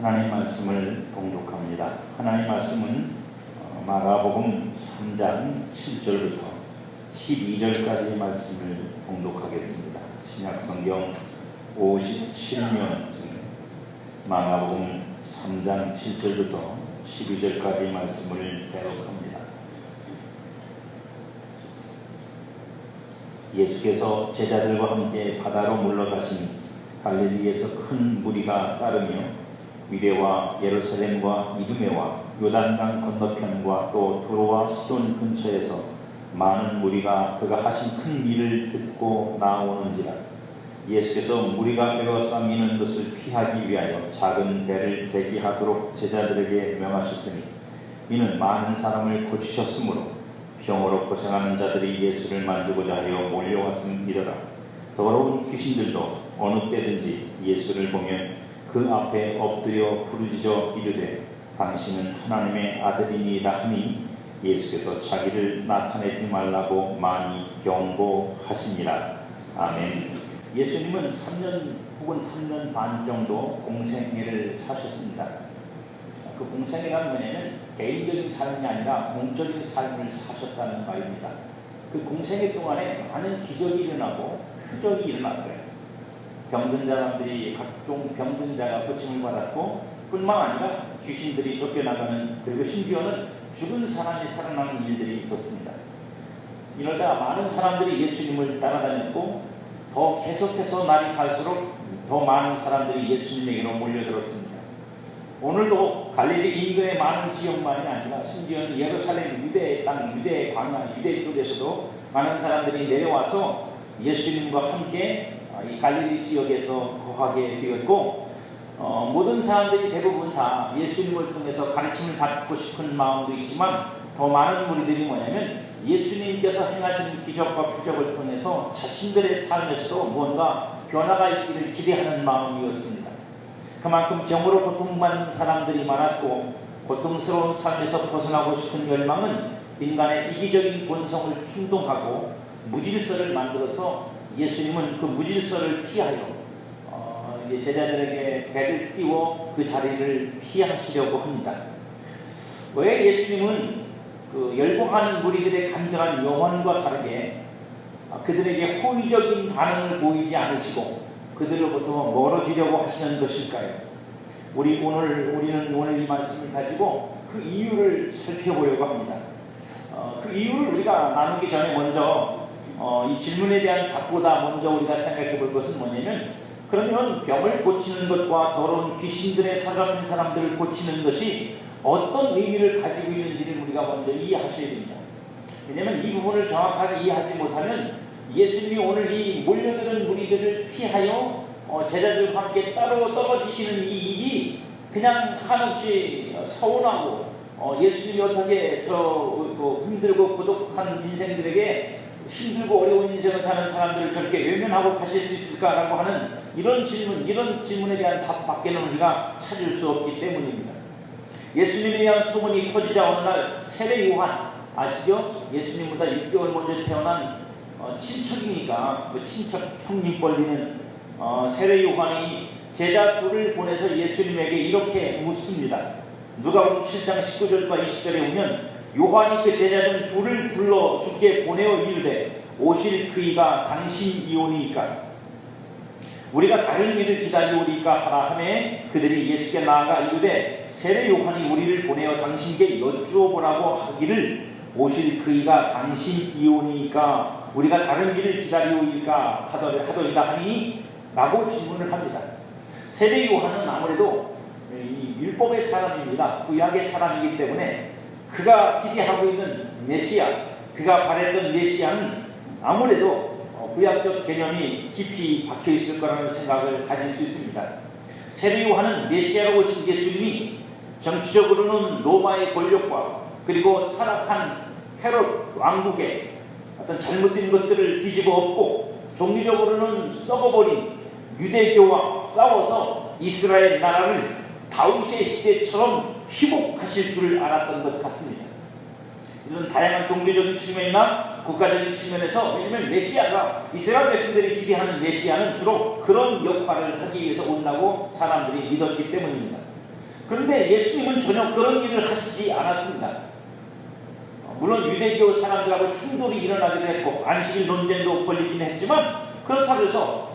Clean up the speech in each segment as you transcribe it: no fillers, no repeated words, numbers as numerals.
하나님 말씀을 봉독합니다. 하나님 말씀은 마가복음 3장 7절부터 12절까지의 말씀을 봉독하겠습니다. 신약성경 57면 마가복음 3장 7절부터 12절까지의 말씀을 대독합니다. 예수께서 제자들과 함께 바다로 물러가시니 갈릴리에서 큰 무리가 따르며 유대와 예루살렘과 이두메와 요단강 건너편과 또 두로와 시돈 근처에서 많은 무리가 그가 하신 큰 일을 듣고 나오는지라. 예수께서 무리가 에워싸미는 것을 피하기 위하여 작은 배를 대기하도록 제자들에게 명하셨으니 이는 많은 사람을 고치셨으므로 병으로 고생하는 자들이 예수를 만지고자 하여 몰려왔음이더라. 더러운 귀신들도 어느 때든지 예수를 보면 그 앞에 엎드려 부르짖어 이르되 당신은 하나님의 아들이니이다 하니 예수께서 자기를 나타내지 말라고 많이 경고하시니라. 아멘. 예수님은 3년 혹은 3년 반 정도 공생애를 사셨습니다. 그 공생애가 뭐냐면 개인적인 삶이 아니라 공적인 삶을 사셨다는 말입니다. 그 공생애 동안에 많은 기적이 일어나고 표적이 일어났어요. 병든 사람들이 각종 병든 자가 고침을 받았고 뿐만 아니라 귀신들이 쫓겨나가는, 그리고 심지어는 죽은 사람이 살아나는 일들이 있었습니다. 이러다 많은 사람들이 예수님을 따라다녔고 더 계속해서 날이 갈수록 더 많은 사람들이 예수님에게로 몰려들었습니다. 오늘도 갈릴리 인근의 많은 지역만이 아니라 심지어는 예루살렘 유대 땅, 유대 광야, 유대 쪽에서도 많은 사람들이 내려와서 예수님과 함께 이 갈릴리 지역에서 거하게 되었고, 모든 사람들이 대부분 다 예수님을 통해서 가르침을 받고 싶은 마음도 있지만 더 많은 무리들이 뭐냐면 예수님께서 행하신 기적과 표적을 통해서 자신들의 삶에서도 무언가 변화가 있기를 기대하는 마음이었습니다. 그만큼 병으로 고통받는 사람들이 많았고 고통스러운 삶에서 벗어나고 싶은 열망은 인간의 이기적인 본성을 충동하고 무질서를 만들어서 예수님은 그 무질서를 피하여 제자들에게 배를 띄워 그 자리를 피하시려고 합니다. 왜 예수님은 그 열광하는 무리들의 간절한 영혼과 다르게 그들에게 호의적인 반응을 보이지 않으시고 그들로부터 멀어지려고 하시는 것일까요? 우리는 오늘 이 말씀을 가지고 그 이유를 살펴보려고 합니다. 그 이유를 우리가 나누기 전에 먼저 이 질문에 대한 답보다 먼저 우리가 생각해 볼 것은 뭐냐면, 그러면 병을 고치는 것과 더러운 귀신들에 사로잡힌 사람들을 고치는 것이 어떤 의미를 가지고 있는지를 우리가 먼저 이해하셔야 됩니다. 왜냐하면 이 부분을 정확하게 이해하지 못하면 예수님이 오늘 이 몰려드는 무리들을 피하여 제자들과 함께 따로 떨어지시는 이 일이 그냥 한없이 서운하고 예수님이 어떻게 힘들고 고독한 인생들에게 힘들고 어려운 인생을 사는 사람들을 저렇게 외면하고 가실 수 있을까라고 하는 이런 질문에 대한 답밖에는 우리가 찾을 수 없기 때문입니다. 예수님에 대한 소문이 퍼지자 어느 날 세례 요한, 아시죠? 예수님보다 6개월 먼저 태어난 친척이니까 그 친척 형님 벌리는 세례 요한이 제자 둘을 보내서 예수님에게 이렇게 묻습니다. 누가복음 7장 19절과 20절에 보면 요한이 그 제자 중 둘을 불러 주께 보내어 이르되 오실 그이가 당신이오니이까 우리가 다른 일을 기다리오리까 하라 하매 그들이 예수께 나아가 이르되 세례 요한이 우리를 보내어 당신께 여쭈어보라고 하기를 오실 그이가 당신이오니이까 우리가 다른 일을 기다리오리까 하더이다 하니 라고 질문을 합니다. 세례 요한은 아무래도 이 율법의 사람입니다. 구약의 사람이기 때문에 그가 기대하고 있는 메시아, 그가 바랬던 메시아는 아무래도 구약적 개념이 깊이 박혀 있을 거라는 생각을 가질 수 있습니다. 세례 요한은 메시아로 오신 예수님이 정치적으로는 로마의 권력과 그리고 타락한 헤롯 왕국의 어떤 잘못된 것들을 뒤집어 엎고 종교적으로는 썩어버린 유대교와 싸워서 이스라엘 나라를 다윗의 시대처럼 회복하실 줄 알았던 것 같습니다. 이런 다양한 종교적인 측면이나 국가적인 측면에서, 왜냐하면 메시아가 이스라엘 백성들이 기대하는 메시아는 주로 그런 역할을 하기 위해서 온다고 사람들이 믿었기 때문입니다. 그런데 예수님은 전혀 그런 일을 하시지 않았습니다. 물론 유대교 사람들하고 충돌이 일어나기도 했고 안식일 논쟁도 벌리긴 했지만 그렇다고 해서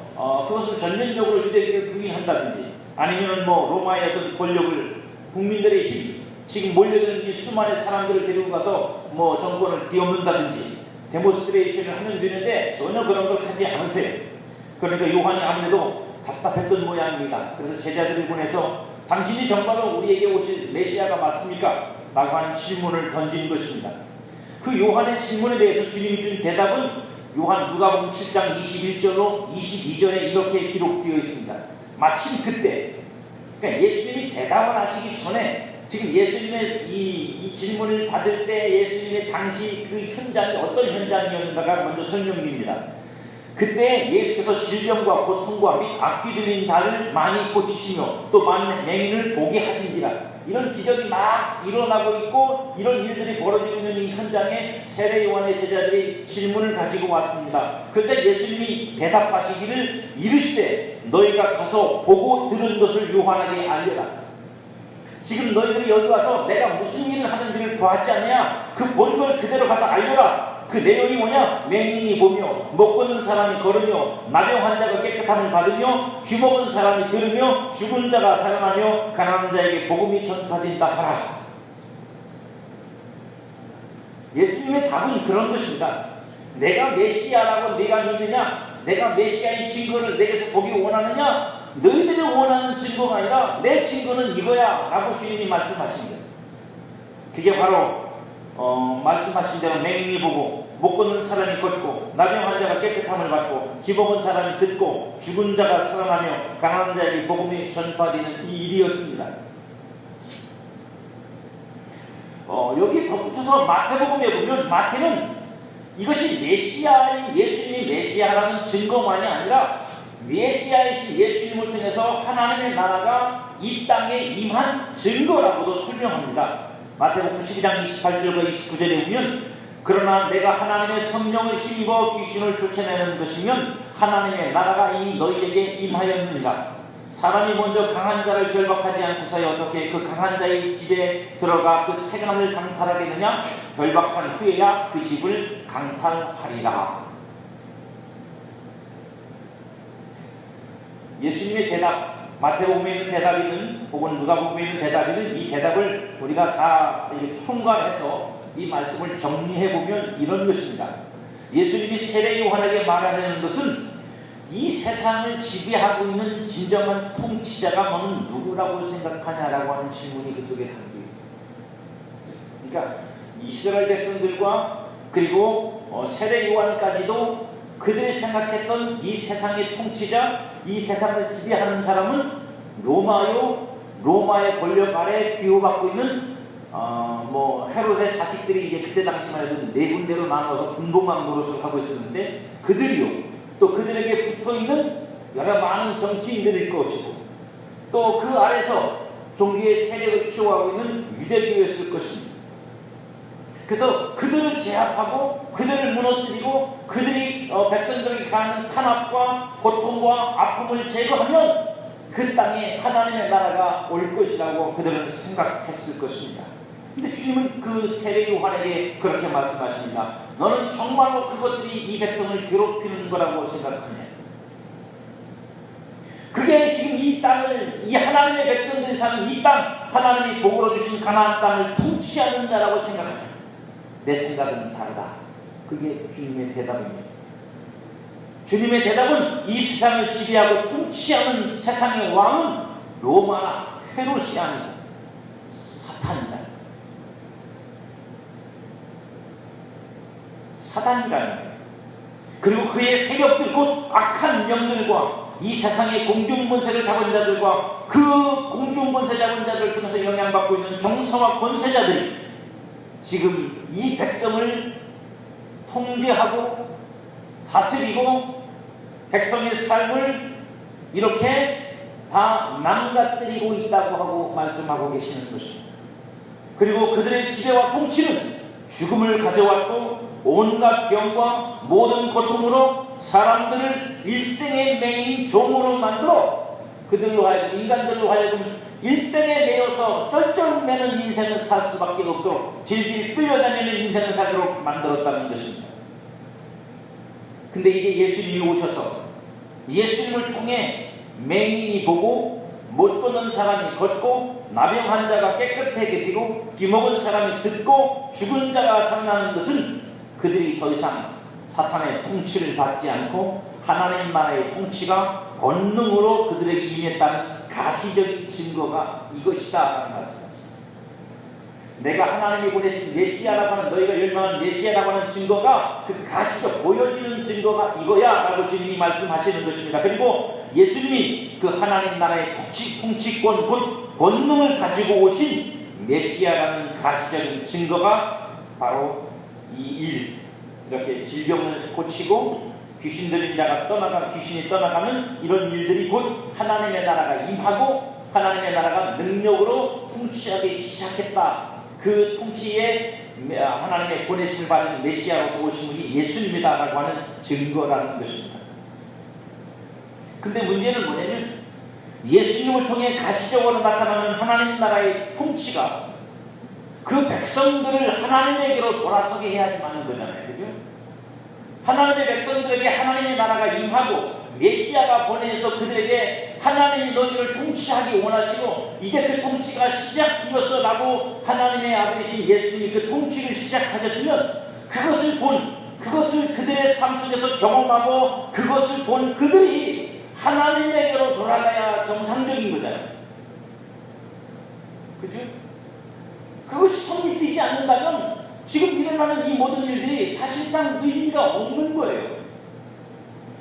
그것을 전면적으로 유대교를 부인한다든지 아니면 뭐 로마의 어떤 권력을 국민들의 힘 지금 몰려드는 이 수많은 사람들을 데리고 가서 뭐 정권을 뒤엎는다든지 데모스트레이션을 하면 되는데 전혀 그런 걸 하지 않으세요. 그러니까 요한이 아무래도 답답했던 모양입니다. 그래서 제자들을 보내서 당신이 정말로 우리에게 오실 메시아가 맞습니까? 라고 하는 질문을 던진 것입니다. 그 요한의 질문에 대해서 주님이 준 대답은 요한 누가복음 7장 21절로 22절에 이렇게 기록되어 있습니다. 마침 그때 그러니까 예수님이 대답을 하시기 전에 지금 예수님의 이 질문을 받을 때 예수님의 당시 그 현장이 어떤 현장이었는가가 먼저 설명됩니다. 그때 예수께서 질병과 고통과 및 악귀 들린 자를 많이 고치시며 또 많은 맹인을 보게 하신지라. 이런 기적이 막 일어나고 있고 이런 일들이 벌어지고 있는 이 현장에 세례 요한의 제자들이 질문을 가지고 왔습니다. 그때 예수님이 대답하시기를 이르시되 너희가 가서 보고 들은 것을 요한에게 알려라. 지금 너희들이 여기 와서 내가 무슨 일을 하는지를 보았지 않느냐? 그 본 걸 그대로 가서 알려라. 그 내용이 뭐냐? 맹인이 보며 못 걷는 사람이 걸으며 나병 환자가 깨끗함을 받으며 귀먹은 사람이 들으며 죽은 자가 살아나며 가난한 자에게 복음이 전파된다 하라. 예수님의 답은 그런 것입니다. 내가 메시아라고 네가 믿느냐? 내가 메시아의 증거를 내게서 보기 원하느냐? 너희들이 원하는 증거가 아니라 내 증거는 이거야 라고 주님이 말씀하십니다. 그게 바로 말씀하신 대로 맹인이 보고 못 걷는 사람이 걷고 나병 환자가 깨끗함을 받고 기복은 사람이 듣고 죽은 자가 살아나며 가난한 자에게 복음이 전파되는 이 일이었습니다. 여기 덧붙여서 마태복음에 보면 마태는 이것이 메시아인 예수님이 메시아라는 증거만이 아니라 메시아이신 예수님을 통해서 하나님의 나라가 이 땅에 임한 증거라고도 설명합니다. 마태복음 12장 28절과 29절에 보면 그러나 내가 하나님의 성령을 힘입어 귀신을 쫓아내는 것이면 하나님의 나라가 이미 너희에게 임하였느니라. 사람이 먼저 강한 자를 결박하지 않고서야 어떻게 그 강한 자의 집에 들어가 그 세간을 강탈하겠느냐? 결박한 후에야 그 집을 강탈하리라. 예수님의 대답, 마태복음에 있는 대답이든 혹은 누가복음에 있는 대답이든 이 대답을 우리가 다 총괄해서 이 말씀을 정리해보면 이런 것입니다. 예수님이 세례 요한에게 말하는 것은 이 세상을 지배하고 있는 진정한 통치자가 너는 누구라고 생각하냐라고 하는 질문이 그 속에 담겨 있습니다. 그러니까 이스라엘 백성들과 그리고 세례 요한까지도 그들이 생각했던 이 세상의 통치자, 이 세상을 지배하는 사람은 로마의 권력 아래 비호받고 있는 헤롯의 자식들이 이제 그때 당시만 해도 네 군데로 나눠서 군복막 노릇을 하고 있었는데 그들이요 또 그들에게 붙어있는 여러 많은 정치인들일 것이고 또 그 아래서 종교의 세력을 키워가고 있는 유대교였을 것입니다. 그래서 그들을 제압하고 그들을 무너뜨리고 그들이 백성들에게 가는 탄압과 고통과 아픔을 제거하면 그 땅에 하나님의 나라가 올 것이라고 그들은 생각했을 것입니다. 근데 주님은 그 세례 요한에게 그렇게 말씀하십니다. 너는 정말로 그것들이 이 백성을 괴롭히는 거라고 생각하냐? 그게 지금 이 땅을 이 하나님의 백성들이 사는 이 땅 하나님이 복으로 주신 가나안 땅을 통치하는 자라고 생각하냐? 내 생각은 다르다. 그게 주님의 대답입니다. 주님의 대답은 이 세상을 지배하고 통치하는 세상의 왕은 로마나 헤롯이 아니고 사탄이다. 사단이라는 거예요. 그리고 그의 세력들 곧 악한 명들과 이 세상의 공중권세를 잡은 자들과 그 공중권세 잡은 자들을 통해서 영향받고 있는 정서와 권세자들이 지금 이 백성을 통제하고 다스리고 백성의 삶을 이렇게 다 망가뜨리고 있다고 하고 말씀하고 계시는 것입니다. 그리고 그들의 지배와 통치는 죽음을 가져왔고 온갖 병과 모든 고통으로 사람들을 일생의 맹인 종으로 만들어 그들로 하여금 인간들로 하여금 일생에 매여서 쩔쩔매는 인생을 살 수밖에 없도록 질질 끌려다니는 인생을 살도록 만들었다는 것입니다. 근데 이게 예수님이 오셔서 예수님을 통해 맹인이 보고 못 걷는 사람이 걷고 나병 환자가 깨끗하게 되고 귀먹은 사람이 듣고 죽은 자가 살아나는 것은 그들이 더 이상 사탄의 통치를 받지 않고 하나님 나라의 통치가 권능으로 그들에게 임했다는 가시적인 증거가 이것이다 라는 말씀입니다. 내가 하나님이 보내신 메시아라고 하는, 너희가 열망하는 메시아라고 하는 증거가, 그 가시적 보여지는 증거가 이거야 라고 주님이 말씀하시는 것입니다. 그리고 예수님이 그 하나님 나라의 통치권 곧 권능을 가지고 오신 메시아라는 가시적인 증거가 바로 이 이렇게 질병을 고치고 귀신 들린 자가 귀신이 떠나가는 이런 일들이 곧 하나님의 나라가 임하고 하나님의 나라가 능력으로 통치하기 시작했다. 그 통치에 하나님의 보내심을 받은 메시아로서 오신 분이 예수님이다라고 하는 증거라는 것입니다. 근데 문제는 뭐냐면 예수님을 통해 가시적으로 나타나는 하나님 나라의 통치가 그 백성들을 하나님에게로 돌아서게 해야지 하는 거잖아요. 그죠? 하나님의 백성들에게 하나님의 나라가 임하고 메시아가 보내서 그들에게 하나님이 너희를 통치하기 원하시고 이제 그 통치가 시작되었어 라고 하나님의 아들이신 예수님이 그 통치를 시작하셨으면 그것을 그들의 삶 속에서 경험하고 그것을 본 그들이 하나님에게로 돌아가야 정상적인 거잖아요. 그죠? 그것이 성립되지 않는다면 지금 일어나는 이 모든 일들이 사실상 의미가 없는 거예요.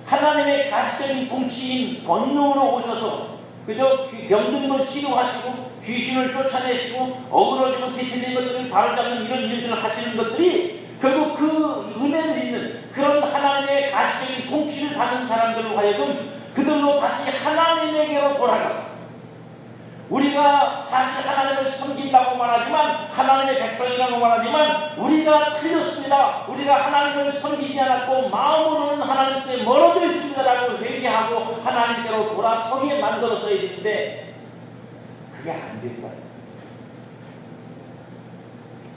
하나님의 가시적인 통치인 권능으로 오셔서 그저 병든 걸 치료하시고 귀신을 쫓아내시고 어그러지고 뒤틀린 것들을 바로잡는 이런 일들을 하시는 것들이 결국 그 은혜를 있는 그런 하나님의 가시적인 통치를 받은 사람들을 하여금 그들로 다시 하나님에게로 돌아가. 우리가 사실 하나님을 섬긴다고 말하지만 하나님의 백성이라고 말하지만 우리가 틀렸습니다. 우리가 하나님을 섬기지 않았고 마음으로는 하나님께 멀어져 있습니다라고 회개하고 하나님께로 돌아서게 만들었어야 되는데 그게 안 된다.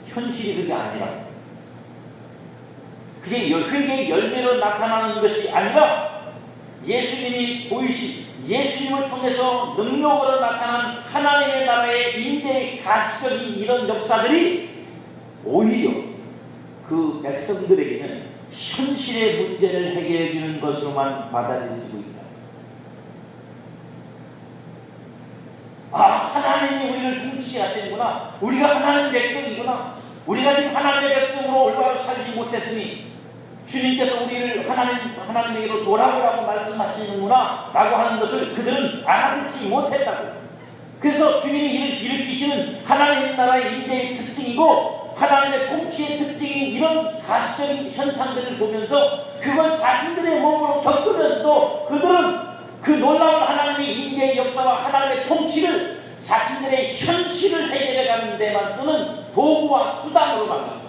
현실이 그게 아니라 그게 회개의 열매로 나타나는 것이 아니라 예수님이 보이신 예수님을 통해서 능력으로 나타난 하나님의 나라의 인재의 가시적인 이런 역사들이 오히려 그 백성들에게는 현실의 문제를 해결해 주는 것으로만 받아들여지고 있다. 하나님이 우리를 통치하시는구나. 우리가 하나님 백성이구나. 우리가 지금 하나님의 백성으로 올바로 살지 못했으니 주님께서 우리를 하나님에게로 돌아오라고 말씀하시는구나 라고 하는 것을 그들은 알아듣지 못했다고. 그래서 주님이 일으키시는 하나님 나라의 인재의 특징이고 하나님의 통치의 특징인 이런 가시적인 현상들을 보면서 그걸 자신들의 몸으로 겪으면서도 그들은 그 놀라운 하나님의 인재의 역사와 하나님의 통치를 자신들의 현실을 해결해가는 데만 쓰는 도구와 수단으로 만든다.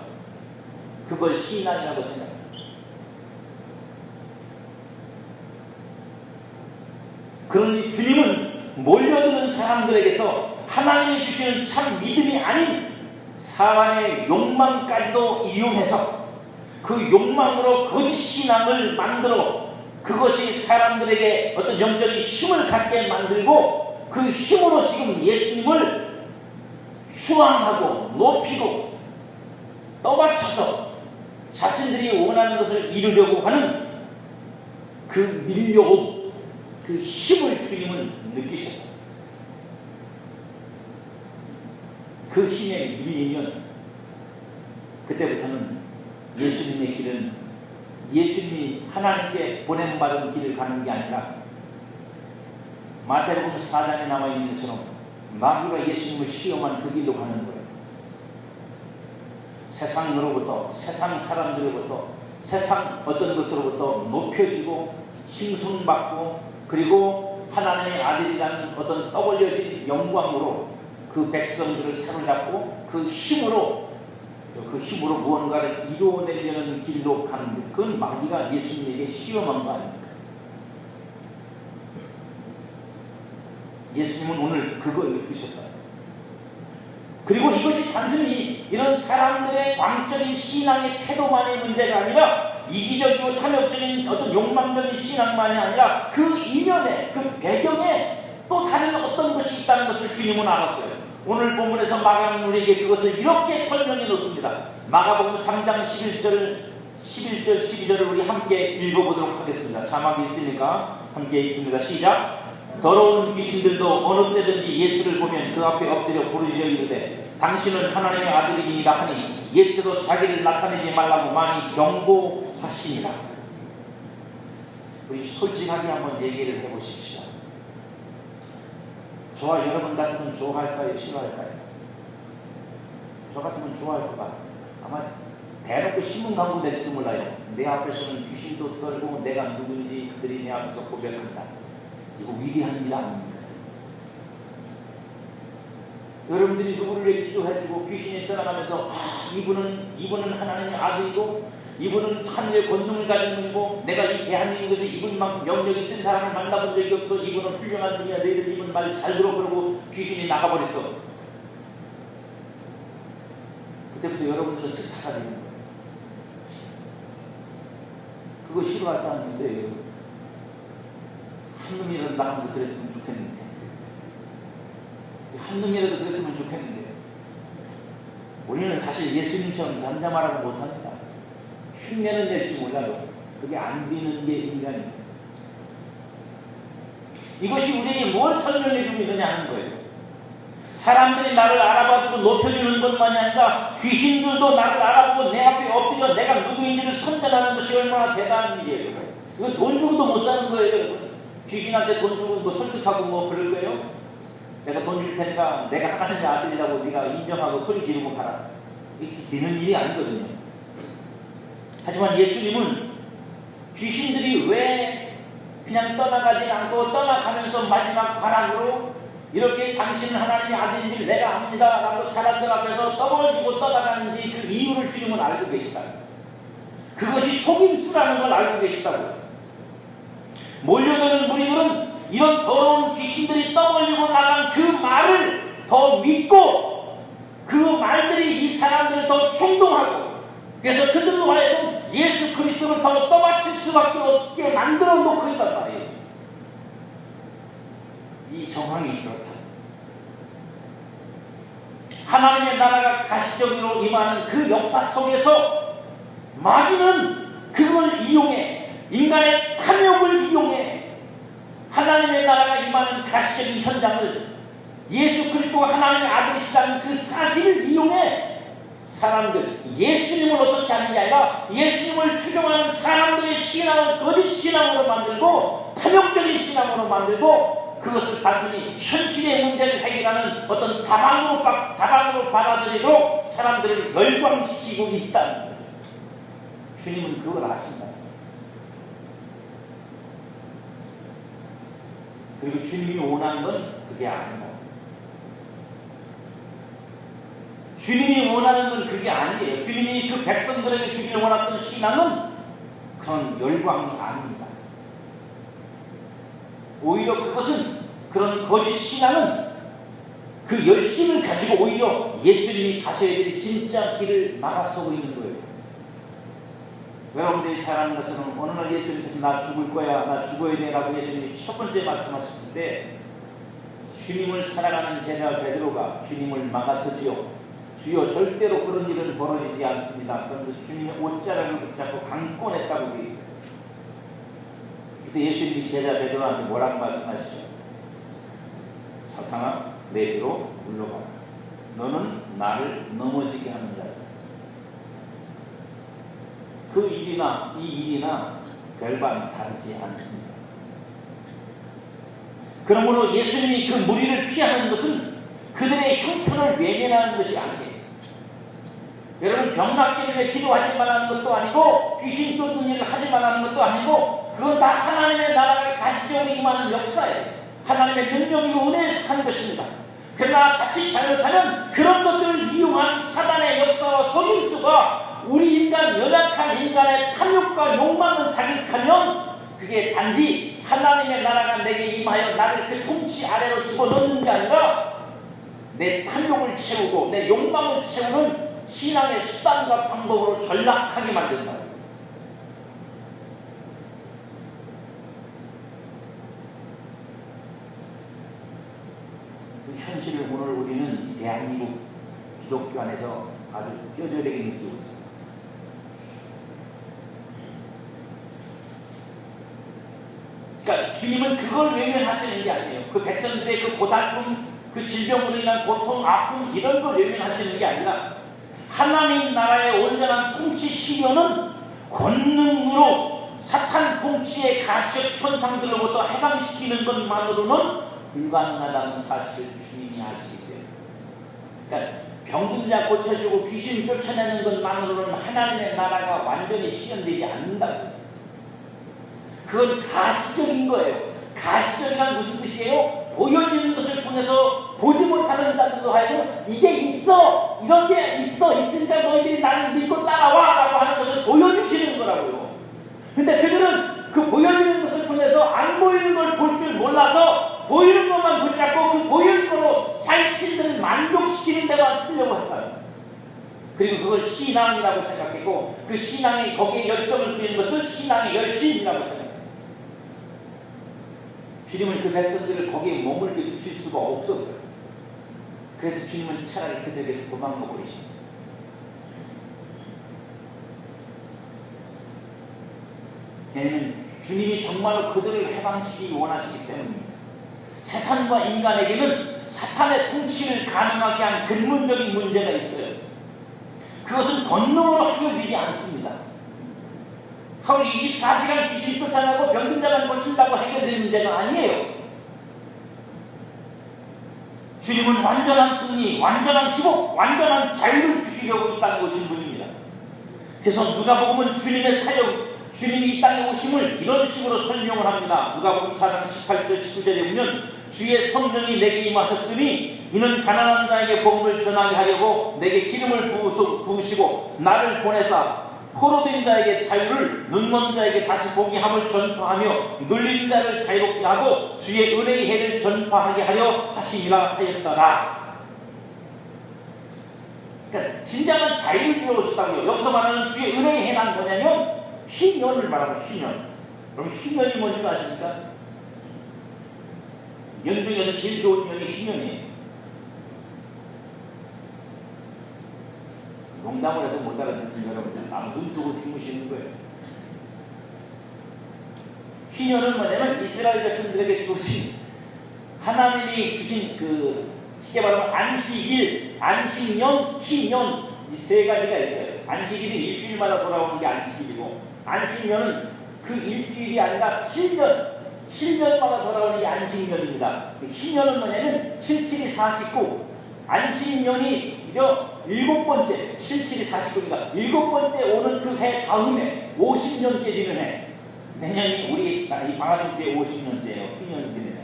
그걸 신앙이라고 생각합니다. 그러니 주님은 몰려드는 사람들에게서 하나님이 주시는 참 믿음이 아닌 사람의 욕망까지도 이용해서 그 욕망으로 거짓 신앙을 만들어 그것이 사람들에게 어떤 영적인 힘을 갖게 만들고 그 힘으로 지금 예수님을 휴황하고 높이고 떠받쳐서 자신들이 원하는 것을 이루려고 하는 그 밀려옴, 그 힘을 주님은 느끼셨다. 그 힘에 밀리면 그때부터는 예수님의 길은 예수님이 하나님께 보냄받은 길을 가는 게 아니라 마태복음 4장에 나와있는 것처럼 마귀가 예수님을 시험한 그 길로 가는 거예요. 세상으로부터, 세상 사람들로부터, 세상 어떤 것으로부터 높여지고 칭송받고 그리고 하나님의 아들이라는 어떤 떠올려진 영광으로 그 백성들을 사로잡고 그 힘으로 무언가를 이루어내려는 길로 가는 그건 마귀가 예수님에게 시험한 거 아닙니까? 예수님은 오늘 그걸 느끼셨다. 그리고 이것이 단순히 이런 사람들의 광적인 신앙의 태도만의 문제가 아니라 이기적이고 탐욕적인 어떤 욕망적인 신앙만이 아니라 그 이면에, 그 배경에 또 다른 어떤 것이 있다는 것을 주님은 알았어요. 오늘 본문에서 마가는 우리에게 그것을 이렇게 설명해 놓습니다. 마가복음 3장 11절, 12절을 우리 함께 읽어보도록 하겠습니다. 자막이 있으니까 함께 읽습니다. 시작. 더러운 귀신들도 어느 때든지 예수를 보면 그 앞에 엎드려 부르짖어 이르되 당신은 하나님의 아들이니라 하니 예수께서 자기를 나타내지 말라고 많이 경고하시니라. 우리 솔직하게 한번 얘기를 해보십시오. 저와 여러분 같으면 좋아할까요? 싫어할까요? 저 같으면 좋아할 것 같아요. 아마 대놓고 신문 광고 될지도 몰라요. 내 앞에서는 귀신도 떨고 내가 누군지 그들이 내 앞에서 고백한다. 이거 위대한 일 아닙니까? 여러분들이 누구를 위해 기도해주고 귀신이 떠나가면서 이분은 하나님의 아들이고 이분은 하늘의 권능을 가진 분이고 내가 이 대한민국에서 이분만큼 영역이 쓴 사람을 만나본 적이 없어. 이분은 훌륭한 분이야. 너희들 이분 말 잘 들어. 그러고 귀신이 나가버렸어. 그때부터 여러분들은 스타가 되는 거예요. 그거 싫어할 사람 있어요. 한 놈이라도 나가면서 그랬으면 좋겠는데, 한 놈이라도 그랬으면 좋겠는데, 우리는 사실 예수님처럼 잠잠하라고 못합니다. 흉내는 낼지 몰라도 그게 안 되는 게 인간입니다. 이것이 우리에게 뭘 설명해 주고 있느냐는 거예요. 사람들이 나를 알아봐주고 높여주는 것만이 아니라 귀신들도 나를 알아보고 내 앞에 엎드려 내가 누구인지를 선전하는 것이 얼마나 대단한 일이에요. 이거 돈 주고도 못 사는 거예요, 여러분. 귀신한테 돈 주고 뭐 설득하고 뭐 그럴 거예요? 내가 돈 줄 테니까 내가 하나님의 아들이라고 네가 인정하고 소리 지르고 가라. 이렇게 되는 일이 아니거든요. 하지만 예수님은 귀신들이 왜 그냥 떠나가지 않고 떠나가면서 마지막 발악으로 이렇게 당신은 하나님의 아들인지 내가 압니다 라고 사람들 앞에서 떠벌리고 떠나가는지 그 이유를 주님은 알고 계시다. 그것이 속임수라는 걸 알고 계시다고. 몰려드는 무리들은 이런 더러운 귀신들이 떠벌리고 나간 그 말을 더 믿고 그 말들이 이 사람들을 더 충동하고 그래서 그들로 하여금 예수 그리스도를 더 떠받칠 수밖에 없게 만들어 놓고 있단 말이에요. 이 정황이 그렇다. 하나님의 나라가 가시적으로 임하는 그 역사 속에서 마귀는 그걸 이용해 인간의 탐욕을 이용해 하나님의 나라가 임하는 가시적인 현장을 예수 그리스도가 하나님의 아들이시라는 그 사실을 이용해 사람들, 예수님을 어떻게 하느냐 아니라 예수님을 추종하는 사람들의 신앙을 거짓 신앙으로 만들고 탐욕적인 신앙으로 만들고 그것을 단순히 현실의 문제를 해결하는 어떤 다방으로 받아들이도록 사람들을 멸광시키고 있다는 거예요. 주님은 그걸 아신다. 그리고 주님이 원하는 건 그게 아니다. 주님이 원하는 건 그게 아니에요. 주님이 그 백성들에게 주기를 원했던 신앙은 그런 열광이 아닙니다. 오히려 그것은 그런 거짓 신앙은 그 열심을 가지고 오히려 예수님이 가셔야 될 진짜 길을 막아서고 있는 거예요. 여러분들이 잘 아는 것처럼 어느 날 예수님께서 나 죽을 거야, 나 죽어야 돼 라고 예수님이 첫 번째 말씀하셨을 때 주님을 사랑하는 제자 베드로가 주님을 막아서지요. 주여 절대로 그런 일은 벌어지지 않습니다. 그런데 주님의 옷자락을 붙잡고 강권했다고 되어 있어요. 그때 예수님이 제자 베드로한테 뭐라고 말씀하시죠? 사탄아 내 뒤로 물러가라. 너는 나를 넘어지게 하는 자다. 그 일이나 이 일이나 별반 다르지 않습니다. 그러므로 예수님이 그 무리를 피하는 것은 그들의 형편을 외면하는 것이 아니에요. 여러분 병낫기를 위해 기도하지 말라는 것도 아니고 귀신 쫓는 일을 하지 말라는 것도 아니고 그건 다 하나님의 나라가 가시적으로 임하는 역사예요. 하나님의 능력이고 은혜에 속한 것입니다. 그러나 자칫 잘못하면 그런 것들을 이용한 사단의 역사와 속임수가 우리 인간 연약한 인간의 탐욕과 욕망을 자극하면 그게 단지 하나님의 나라가 내게 임하여 나를 그 통치 아래로 집어넣는 게 아니라 내 탐욕을 채우고 내 욕망을 채우는 신앙의 수단과 방법으로 전락하게 만든다. 그 현실을 오늘 우리는 대한민국 기독교 안에서 아주 뼈저리게 느끼고 있습니다. 그러니까 주님은 그걸 외면하시는 게 아니에요. 그 백성들의 그 고달픔, 그 질병으로 인한 고통, 아픔 이런 걸 외면하시는 게 아니라 하나님 나라의 온전한 통치 시련은 권능으로 사탄 통치의 가시적 현상들로부터 해방시키는 것만으로는 불가능하다는 사실을 주님이 아시기 때문에, 그러니까 병든자 고쳐주고 귀신 쫓아내는 것만으로는 하나님의 나라가 완전히 실현되지 않는다고. 그건 가시적인 거예요. 가시적이란 무슨 뜻이에요? 보여지는 것을 통해서 보지 못하는 자들도 하여금 이게 있어! 이런 게 있으니까 너희들이 나를 믿고 따라와! 라고 하는 것을 보여주시는 거라고요. 근데 그들은 그 보여지는 것을 통해서 안 보이는 걸 볼 줄 몰라서 보이는 것만 붙잡고 그 보이는 걸로 자신들을 만족시키는 데만 쓰려고 했다. 그리고 그걸 신앙이라고 생각했고 그 신앙이 거기에 열정을 부리는 것을 신앙의 열심이라고 생각합니다. 주님은 그 백성들을 거기에 머물게 두실 수가 없었어요. 그래서 주님은 차라리 그들에게서 도망가 버리십니다. 왜냐하면 주님이 정말로 그들을 해방시키기 원하시기 때문입니다. 세상과 인간에게는 사탄의 통치를 가능하게 한 근본적인 문제가 있어요. 그것은 권능으로 해결되지 않습니다. 하루 24시간 귀신 쫓아내고 병든 자만 고친다고 해결되는 문제가 아니에요. 주님은 완전한 승리, 완전한 희복, 완전한 자유를 주시려고 이 땅에 오신 분입니다. 그래서 누가복음은 주님의 사역, 주님이 이 땅에 오심을 이런 식으로 설명을 합니다. 누가복음 4장 18절 19절에 보면 주의 성령이 내게 임하셨으니 이는 가난한 자에게 복음을 전하게 하려고 내게 기름을 부으시고 나를 보내사 포로된 자에게 자유를, 눈먼 자에게 다시 보게 함을 전파하며 눌린 자를 자유롭게 하고 주의 은혜의 해를 전파하게 하려 하심이라 하였더라. 그러니까 진정한 자유를 주었다고요. 여기서 말하는 주의 은혜의 해는 뭐냐면 희년을 말하는 희년. 그럼 희년이 뭔지 아십니까? 년 중에서 제일 좋은 년이 희년이에요. 농담을 해도 못 알아듣는 여러분들 아무 눈 뜨고 주무시는 거예요. 희년은 뭐냐면 이스라엘 백성들에게 주신 하나님이 주신 그 쉽게 말하면 안식일, 안식년, 희년 이 세 가지가 있어요. 안식일이 일주일마다 돌아오는 게 안식일이고 안식년은 그 일주일이 아니라 7년마다 돌아오는 게 안식년입니다. 희년은 뭐냐면 77이 49 안식년이 일곱 번째 77이 49니까 일곱 번째 오는 그 해 다음에 50년째 되는 해. 내년이 우리 이 방학년 때 50년째예요. 희년이 되는 해.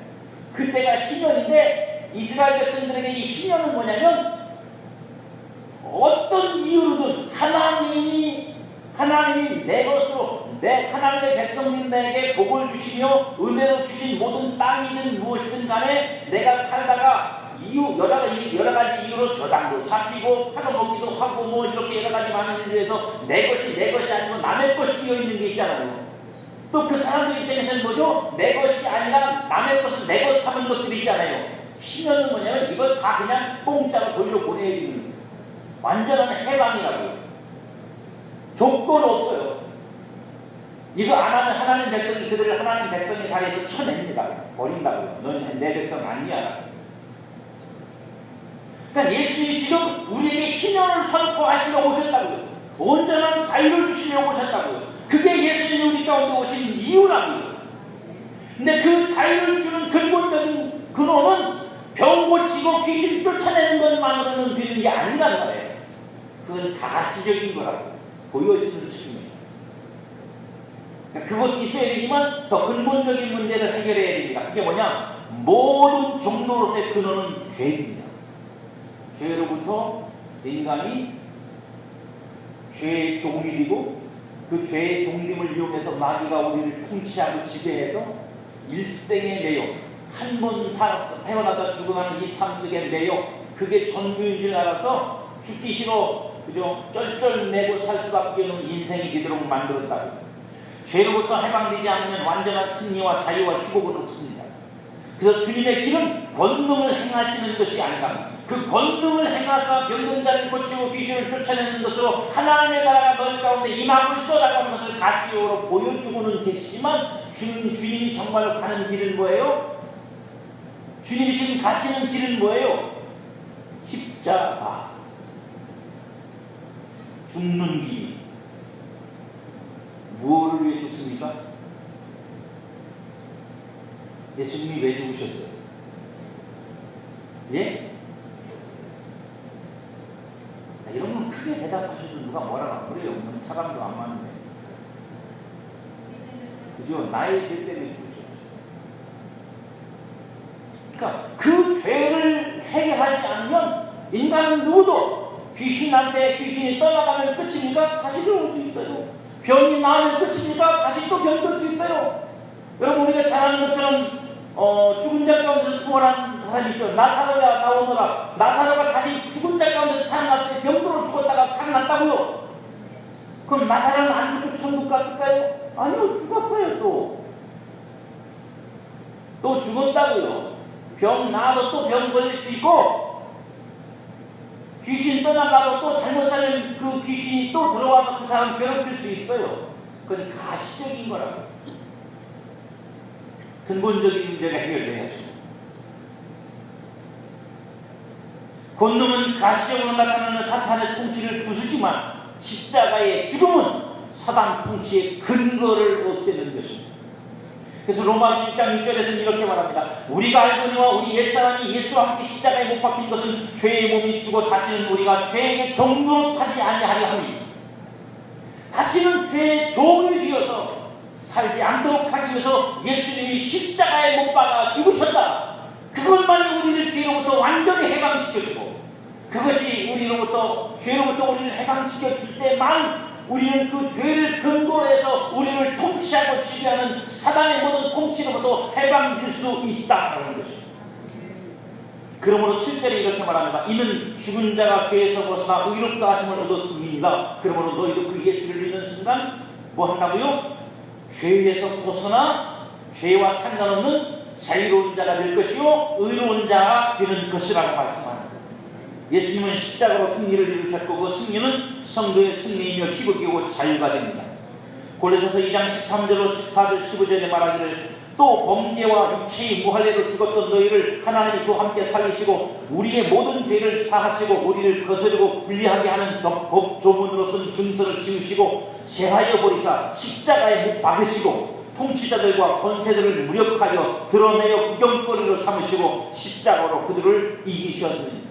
그때가 희년인데 이스라엘 백성들에게 이 희년은 뭐냐면 어떤 이유로든 하나님이 내 것으로 하나님의 백성들에게 복을 주시며 은혜로 주신 모든 땅이든 무엇이든 간에 내가 살다가 여러 가지 이유로 저당도 잡히고 팔아먹기도 하고 뭐 이렇게 여러 가지 많은 일을 해서 내 것이 아니고 남의 것이 되어 있는 게 있잖아요. 또 그 사람들 입장에서는 뭐죠? 내 것이 아니라 남의 것을 내 것 삼은 것들이 있잖아요. 희년은 뭐냐면 이걸 다 그냥 공짜로 돌려보내야 되는 거예요. 완전한 해방이라고요. 조건 없어요. 이거 안 하면 하나님 백성이 그들을 하나님 백성의 자리에서 쳐냅니다. 버린다고요. 너는 내 백성 아니야. 그러니까 예수님이 지금 우리에게 희년을 선포하시러 오셨다고요. 온전한 자유를 주시려 오셨다고요. 그게 예수님이 우리 가운데 오신 이유라고요. 근데 그 자유를 주는 근본적인 근원은 병 고치고 귀신 쫓아내는 것만으로는 되는 게 아니란 말이에요. 그건 가시적인 거라고 보여지는 측면이에요. 그러니까 그것도 있어야 되지만 더 근본적인 문제를 해결해야 됩니다. 그게 뭐냐? 모든 종로로서의 근원은 죄입니다. 죄로부터 인간이 죄의 종이 되고 그 죄의 종림을 이용해서 마귀가 우리를 통치하고 지배해서 일생에 매여 한 번 태어나다 죽어가는 이 삶 속에 매여 그게 전부인 줄 알아서 죽기 싫어 그죠? 쩔쩔매고 살 수밖에 없는 인생이 되도록 만들었다고. 죄로부터 해방되지 않으면 완전한 승리와 자유와 희복은 없습니다. 그래서 주님의 길은 권능을 행하시는 것이 아니라 그 권능을 행하사 병든 자를 고치고 귀신을 쫓아내는 것으로 하나님의 나라가 너희 가운데 임하고 있어라는 것을 가시적으로 보여주고는 계시지만 주님이 정말로 가는 길은 뭐예요? 주님이 지금 가시는 길은 뭐예요? 십자가, 죽는 길. 무엇을 위해 죽습니까? 예수님이 왜 죽으셨어요? 예? 이런 건 크게 대답하셔도 누가 뭐라고 안 그래요. 사람도 안 맞는데. 그죠? 나의 죄 때문에 죽으셨어요. 그러니까 그 죄를 해결하지 않으면 인간은 누구도 귀신이 떠나가면 끝입니까? 다시 들어올 수 있어요. 병이 나으면 끝입니까? 다시 또 병들 수 있어요. 여러분 우리가 잘 아는 것처럼 죽은 자 가운데서 부활한 사람이 있죠. 나사로가 나오느라 나사로가 다시 죽은 자 가운데서 살아났을 때 병으로 죽었다가 살아났다고요. 그럼 나사로는 안 죽고 천국 갔을까요? 아니요, 죽었어요. 또 죽었다고요. 병 나아도 또 병 걸릴 수 있고 귀신 떠나가도 또 잘못 살면 그 귀신이 또 들어와서 그 사람 괴롭힐 수 있어요. 그건 가시적인 거라고. 근본적인 문제가 해결돼야죠. 권능은 가시적으로 나타나는 사탄의 통치를 부수지만 십자가의 죽음은 사단 통치의 근거를 없애는 것입니다. 그래서 로마서 6장 6절에서는 이렇게 말합니다. 우리가 알거니와 우리 옛사람이 예수와 함께 십자가에 못 박힌 것은 죄의 몸이 죽어 다시는 우리가 죄에게 종으로 타지 아니하려 함이니 다시는 죄의 종이 되어서 살지 않도록 하기 위해서 예수님이 십자가에 못 박아 죽으셨다. 그것만이 우리를 죄로부터 완전히 해방시켜주고 그것이 죄로부터 우리를 해방시켜줄 때만 우리는 그 죄를 근거로 해서 우리를 통치하고 지배하는 사단의 모든 통치로부터 해방될 수 있다는 것입니다. 그러므로 7절에 이렇게 말합니다. 이는 죽은 자가 죄에서 벗어나 의롭다 하심을 얻었습니다. 그러므로 너희도 그 예수를 믿는 순간 뭐 한다고요? 죄에서 벗어나 죄와 상관없는 자유로운 자가 될 것이요 의로운 자가 되는 것이라고 말씀합니다. 예수님은 십자가로 승리를 이루셨고 그 승리는 성도의 승리이며 희복이고 자유가 됩니다. 골로새서 2장 13절로 14절 15절에 말하기를 또 범죄와 육체의 무할례로 죽었던 너희를 하나님이 또 함께 살리시고 우리의 모든 죄를 사하시고 우리를 거스르고 불리하게 하는 법 조문으로서는 증서를 지우시고 제하여 버리사 십자가에 못 박으시고 통치자들과 권세들을 무력하여 드러내어 구경거리로 삼으시고 십자가로 그들을 이기셨느니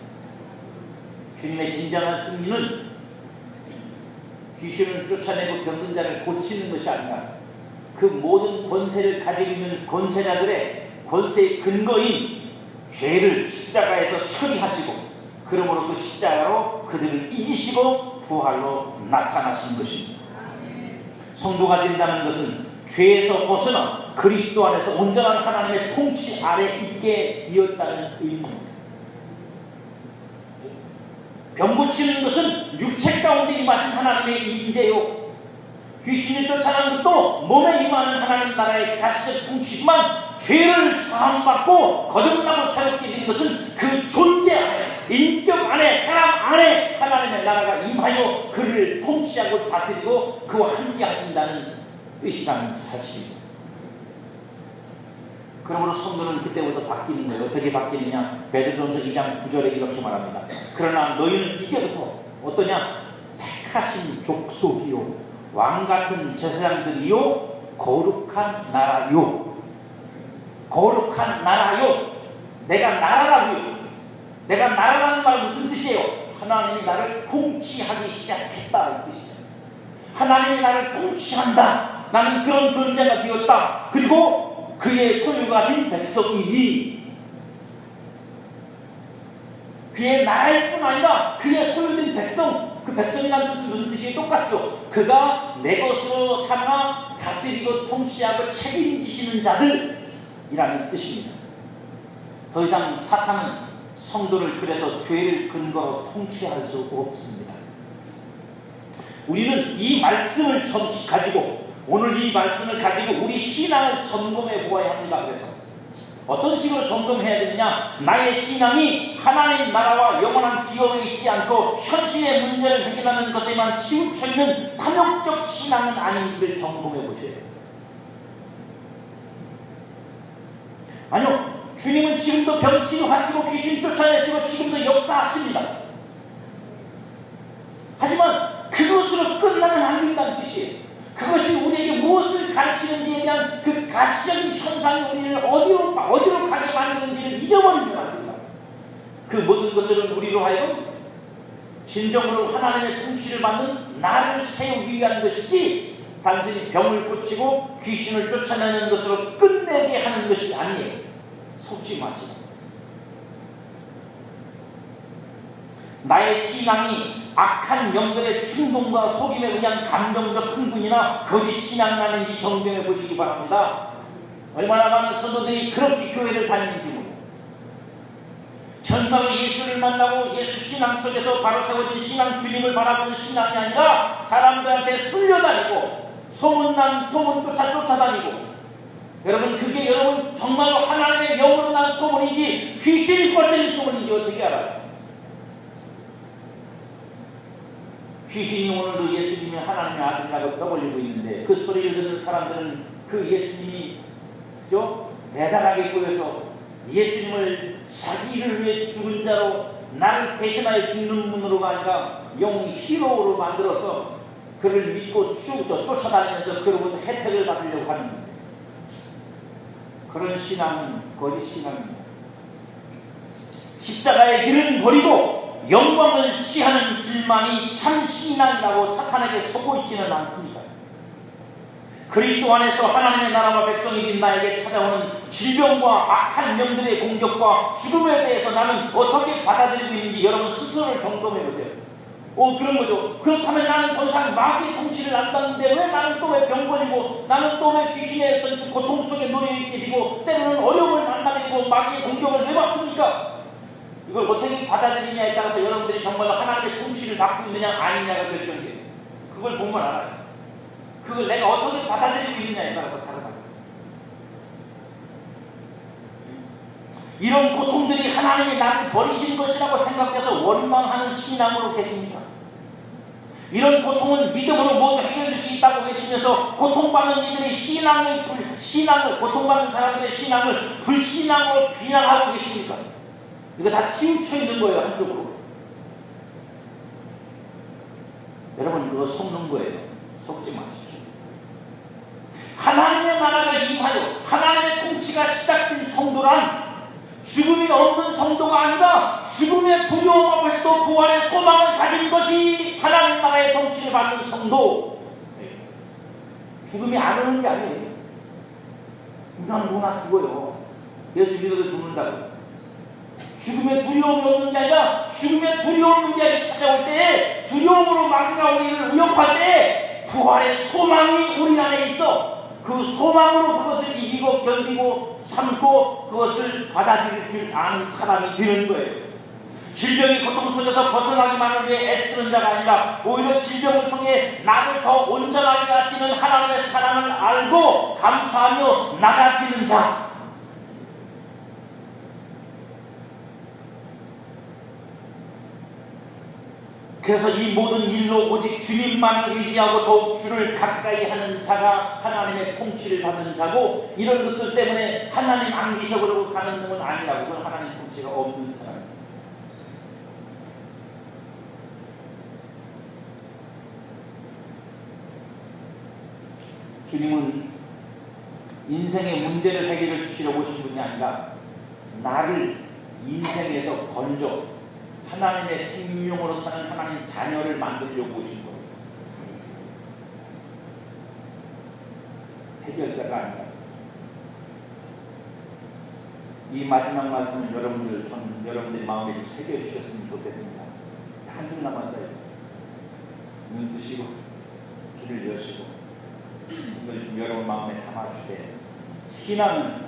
주님의 진정한 승리는 귀신을 쫓아내고 병든 자를 고치는 것이 아니라 그 모든 권세를 가지고 있는 권세자들의 권세의 근거인 죄를 십자가에서 처리하시고 그러므로 그 십자가로 그들을 이기시고 부활로 나타나신 것입니다. 성도가 된다는 것은 죄에서 벗어나 그리스도 안에서 온전한 하나님의 통치 아래 있게 되었다는 의미입니다. 병 고치는 것은 육체 가운데 임하신 하나님의 임재요. 귀신을 쫓아내는 것도 몸에 임하는 하나님 나라의 가시적 통치지만 죄를 사함받고 거듭나고 새롭게 된 것은 그 존재 안에, 인격 안에, 사람 안에 하나님의 나라가 임하여 그를 통치하고 다스리고 그와 함께 하신다는 뜻이라는 사실입니다. 그러므로 성도는 그때부터 바뀌는 거예요. 어떻게 바뀌느냐? 베드로전서 2장 9절에 이렇게 말합니다. 그러나 너희는 이제부터 어떠냐? 택하신 족속이요 왕같은 제사장들이요 거룩한 나라요. 거룩한 나라요. 내가 나라라고요. 내가 나라라는 말 무슨 뜻이에요? 하나님이 나를 통치하기 시작했다 이 뜻이죠. 하나님이 나를 통치한다. 나는 그런 존재가 되었다. 그리고 그의 소유가 된 백성이니 그의 나라일 뿐 아니라 그의 소유된 백성, 그 백성이라는 뜻은 무슨 뜻이 똑같죠. 그가 내 것으로 삼아 다스리고 통치하고 책임지시는 자들이라는 뜻입니다. 더 이상 사탄은 성도를 그래서 죄를 근거로 통치할 수 없습니다. 우리는 이 말씀을 가지고, 오늘 이 말씀을 가지고 우리 신앙을 점검해 보아야 합니다. 그래서 어떤 식으로 점검해야 되느냐? 나의 신앙이 하나님 나라와 영원한 기업에 있지 않고 현실의 문제를 해결하는 것에만 치우쳐 있는 탐욕적 신앙은 아닌지를 점검해 보세요. 아니요, 주님은 지금도 병치료하시고 귀신 쫓아내시고 지금도 역사하십니다. 하지만 그것으로 끝나면 안 된다는 뜻이에요. 그것이 우리에게 무엇을 가르치는지에 대한 그 가시적인 현상이 우리를 어디로 가게 만드는지를 잊어버리면 안 됩니다. 그 모든 것들은 우리로 하여금 진정으로 하나님의 통치를 받는 나를 세우기 위한 것이지 단순히 병을 고치고 귀신을 쫓아내는 것으로 끝내게 하는 것이 아니에요. 속지 마시고. 나의 신앙이 악한 영들의 충동과 속임에 의한 감정적 흥분이나 거짓 신앙만인지 정병해 보시기 바랍니다. 얼마나 많은 성도들이 그렇게 교회를 다니는지 모르겠어요. 정말로 예수를 만나고 예수 신앙 속에서 바로 세워진 신앙 주님을 바라보는 신앙이 아니라 사람들한테 쓸려다니고 소문 쫓아다니고, 여러분 그게 여러분 정말로 하나님의 영으로 난 소문인지 귀신이 꼴때린 소문인지 어떻게 알아요? 귀신이 오늘도 예수님이 하나님의 아들이라고 떠벌리고 있는데 그 소리를 듣는 사람들은 그 예수님이 대단하게 보여서 예수님을 자기를 위해 죽은 자로 나를 대신하여 죽는 분으로가 아니라 영 히로로 만들어서 그를 믿고 쭉 쫓아다니면서 그로부터 혜택을 받으려고 하는 거예요. 그런 신앙은 거짓 신앙입니다. 십자가의 길은 버리고 영광을 취하는 길만이 참 신앙이라고 사탄에게 속고 있지는 않습니다. 그리스도 안에서 하나님의 나라와 백성이 된 나에게 찾아오는 질병과 악한 영들의 공격과 죽음에 대해서 나는 어떻게 받아들이고 있는지 여러분 스스로를 점검해 보세요. 그런 거죠. 그렇다면 나는 더 이상 마귀의 통치를 안 받는데 왜 나는 또 왜 병 걸리고 나는 또 왜 귀신의 어떤 고통 속에 놓여있게 되고 때로는 어려움을 만나게 되고 마귀의 공격을 왜 받습니까? 이걸 어떻게 받아들이냐에 따라서 여러분들이 정말로 하나님의 통치를 받고 있느냐 아니냐가 결정돼요. 그걸 보면 알아요. 그걸 내가 어떻게 받아들이고 있느냐에 따라서 다르다. 이런 고통들이 하나님이 나를 버리신 것이라고 생각해서 원망하는 신앙으로 계십니다. 이런 고통은 믿음으로 모두 해결될 수 있다고 외치면서 고통받는 이들의 고통받는 사람들의 신앙을 불신앙으로 비난하고 계십니까? 이거 다 치우쳐 있는 거예요, 한쪽으로. 여러분, 그거 속는 거예요. 속지 마십시오. 하나님의 나라가 임하여 하나님의 통치가 시작된 성도란 죽음이 없는 성도가 아니라 죽음의 두려움 앞에서도 부활의 소망을 가진 것이 하나님 나라의 통치를 받는 성도. 죽음이 안 오는 게 아니에요. 인간 누구나 죽어요. 예수 믿어도 죽는다고. 죽음의 두려움이 없는 게 아니라 죽음의 두려움이 우리에게 찾아올 때, 두려움으로 마귀가 우리를 위협할 때 부활의 소망이 우리 안에 있어. 그 소망으로 그것을 이기고 견디고 참고 그것을 받아들일 줄 아는 사람이 되는 거예요. 질병의 고통 속에서 벗어나기만을 위해 애쓰는 자가 아니라 오히려 질병을 통해 나를 더 온전하게 하시는 하나님의 사랑을 알고 감사하며 나가지는 자. 그래서 이 모든 일로 오직 주님만을 의지하고 더욱 주를 가까이 하는 자가 하나님의 통치를 받는 자고, 이런 것들 때문에 하나님 안 계셔버리고 가는 건 아니라고. 그건 하나님 통치가 없는 사람입니다. 주님은 인생의 문제를 해결해 주시려고 오신 분이 아니라 나를 인생에서 건져 하나님의 생명으로 사는 하나님 자녀를 만들려고 오신 거예요. 해결사가 아니라. 이 마지막 말씀은 여러분들이 마음에 좀 새겨주셨으면 좋겠습니다. 한 줄 남았어요. 눈 뜨시고 귀를 여시고 이걸 좀 여러분 마음에 담아주세요. 신앙은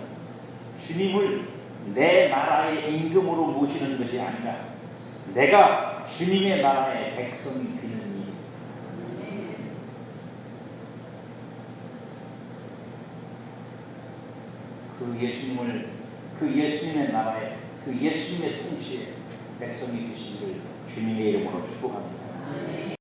주님을 내 나라의 임금으로 모시는 것이 아니라 내가 주님의 나라의 백성이 되는 일. 그 예수님의 나라에, 그 예수님의 통치에 백성이 되시기를 주님의 이름으로 축복합니다.